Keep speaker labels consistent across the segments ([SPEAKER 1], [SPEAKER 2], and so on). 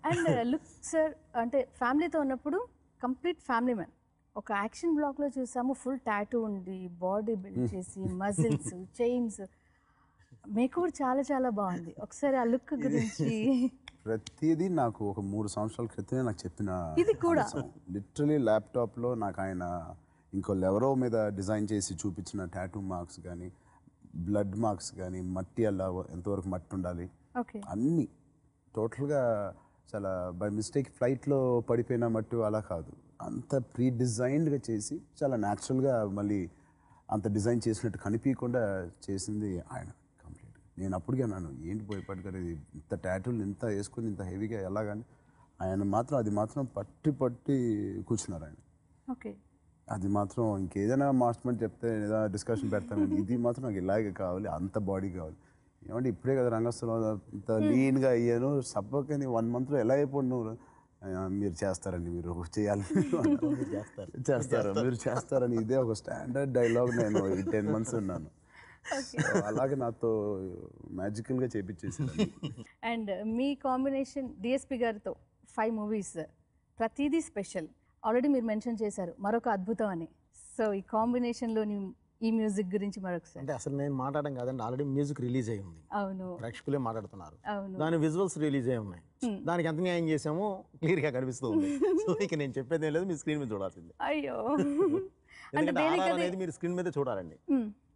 [SPEAKER 1] And look sir అంటే ఫ్యామిలీతో ఉన్నప్పుడు కంప్లీట్ ఫ్యామిలీ మ్యాన్. ఒక యాక్షన్ బ్లాక్లో చూసాము, ఫుల్ టాటూ ఉండి బాడీ బిల్డ్ చేసి మజిల్స్ చైన్స్, మీకు కూడా చాలా చాలా బాగుంది. ఒకసారి ఆ లుక్ గురించి.
[SPEAKER 2] ప్రతిదీ నాకు ఒక 3 సంవత్సరాల క్రితమే నాకు చెప్పిన
[SPEAKER 1] ఇది కూడా
[SPEAKER 2] లిటరలీ ల్యాప్టాప్లో నాకు ఆయన ఇంకోళ్ళు ఎవరో మీద డిజైన్ చేసి చూపించిన టాటూ మార్క్స్ కానీ, బ్లడ్ మార్క్స్ కానీ, మట్టి అలా ఎంతవరకు మట్టి ఉండాలి,
[SPEAKER 1] ఓకే
[SPEAKER 2] అన్నీ టోటల్గా చాలా బై మిస్టేక్ ఫ్లైట్లో పడిపోయిన మట్టి అలా కాదు, అంత ప్రీ డిజైన్డ్గా చేసి చాలా న్యాచురల్గా మళ్ళీ అంత డిజైన్ చేసినట్టు కనిపించకుండా చేసింది ఆయన కంప్లీట్. నేను అప్పటికే అన్నాను, ఏంటి బోయపాటి గారు ఇది ఇంత టాటూలు ఇంత వేసుకుని ఇంత హెవీగా ఎలాగని. ఆయన మాత్రం అది మాత్రం పట్టి కూర్చున్నారు ఆయన.
[SPEAKER 1] ఓకే
[SPEAKER 2] అది మాత్రం ఇంకేదైనా మార్చమని చెప్తే ఏదైనా డిస్కషన్ పెడతాను, ఇది మాత్రం నాకు ఇలాగే కావాలి, అంత బాడీ కావాలి. ఏమంటే ఇప్పుడే కదా రంగస్థలం ఇంత లీన్గా అయ్యాను, సబ్బకని 1 monthలో ఎలా అయిపోయి నువ్వు మీరు చేస్తారండి, మీరు చేయాలి, చేస్తారు మీరు చేస్తారని ఇదే ఒక స్టాండర్డ్ డైలాగ్. నేను ఈ 10 months ఉన్నాను, అలాగే నాతో మ్యాజికల్గా చేపించేసాను.
[SPEAKER 1] అండ్ మీ కాంబినేషన్ డిఎస్పి గారితో 5 movies, ప్రతిదీ స్పెషల్. ఆల్రెడీ మీరు మెన్షన్ చేశారు మరొక అద్భుతం అని. సో ఈ కాంబినేషన్లోని ఈ మ్యూజిక్ గురించి మరొకసారి.
[SPEAKER 3] అంటే అసలు నేను మాట్లాడడం కాదండి, ఆల్రెడీ మ్యూజిక్ రిలీజ్ అయ్యి ఉంది,
[SPEAKER 1] అవును
[SPEAKER 3] ప్రేక్షకులే మాట్లాడుతున్నారు,
[SPEAKER 1] అవును
[SPEAKER 3] దాని విజువల్స్ రిలీజ్ అయ్యి ఉన్నాయి, దానికి ఎంత న్యాయం చేసామో క్లియర్గా కనిపిస్తుంది. సో ఇక నేను చెప్పేది ఏం లేదు, మీ స్క్రీన్ మీద చూడాల్సిందే.
[SPEAKER 1] అయ్యో
[SPEAKER 3] ఎందుకంటే ఆర్ఆర్ అనేది మీరు స్క్రీన్ మీద చూడాలండి.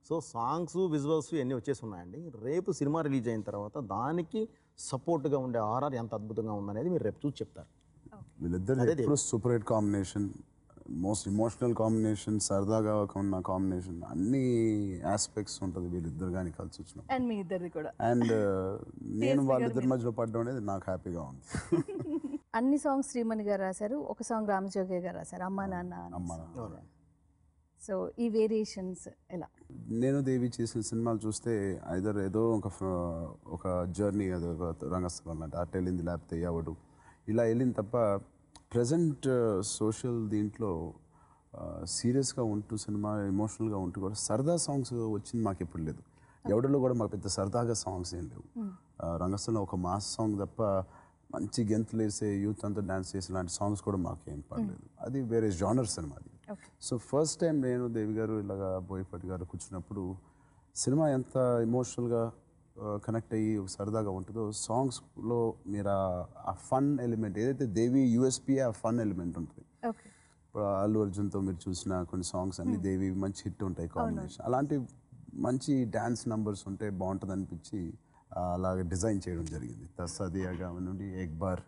[SPEAKER 3] సో సాంగ్స్ విజువల్స్ ఇవన్నీ వచ్చేసి ఉన్నాయండి. రేపు సినిమా రిలీజ్ అయిన తర్వాత దానికి సపోర్ట్గా ఉండే ఆర్ఆర్ ఎంత అద్భుతంగా ఉందనేది మీరు రేపు చూసి చెప్తారు.
[SPEAKER 2] వీళ్ళిద్దరు ఎప్పుడు super hit combination, most emotional combination, సరదాగా ఉన్న కాంబినేషన్, అన్ని ఆస్పెక్ట్స్ ఉంటుంది వీళ్ళిద్దరు కానీ కలిసి వచ్చిన.
[SPEAKER 1] అండ్ మీ ఇద్దరిది కూడా.
[SPEAKER 2] అండ్ నేను వాళ్ళిద్దరి మధ్యలో పడడం అనేది నాకు హ్యాపీగా ఉంది.
[SPEAKER 1] అన్ని సాంగ్స్ శ్రీమణి గారు రాశారు, ఒక సాంగ్ రామజోగయ్య గారు రాశారు, అమ్మా నాన్న. సో ఈ వేరియేషన్స్ ఎలా?
[SPEAKER 2] నేను దేవి చేసిన సినిమాలు చూస్తే ఐదర్ ఏదో ఒక జర్నీ, అది ఒక రంగస్థలం లాంటి అటు వెళ్ళింది, లేకపోతే ఎవడు ఇలా వెళ్ళింది తప్ప ప్రజెంట్ సోషల్ దీంట్లో సీరియస్గా ఉంటూ సినిమా ఎమోషనల్గా ఉంటూ కూడా సరదా సాంగ్స్ వచ్చింది మాకు ఎప్పుడు లేదు. ఎవడలో కూడా మాకు పెద్ద సరదాగా సాంగ్స్ ఏం లేవు. రంగస్థలంలో ఒక మాస్ సాంగ్ తప్ప మంచి గెంతులు వేసే యూత్ అంతా డ్యాన్స్ చేసే లాంటి సాంగ్స్ కూడా మాకు ఏం పడలేదు. అది వేరే జానర్ సినిమా అది. సో ఫస్ట్ టైం నేను దేవి గారు ఇలాగా బోయపాటి గారు కూర్చున్నప్పుడు సినిమా ఎంత ఎమోషనల్గా కనెక్ట్ అయ్యి సరదాగా ఉంటుందో సాంగ్స్లో మీరు ఆ ఫన్ ఎలిమెంట్ ఏదైతే దేవి యూఎస్పీ ఆ ఫన్ ఎలిమెంట్ ఉంటుంది. ఇప్పుడు అల్లు అర్జున్తో మీరు చూసిన కొన్ని సాంగ్స్ అన్ని దేవి మంచి హిట్ ఉంటాయి కాంబినేషన్, అలాంటి మంచి డ్యాన్స్ నంబర్స్ ఉంటే బాగుంటుంది అనిపించి అలాగే డిజైన్ చేయడం జరిగింది. తస్సాదియాగా నుండి ఎక్ బార్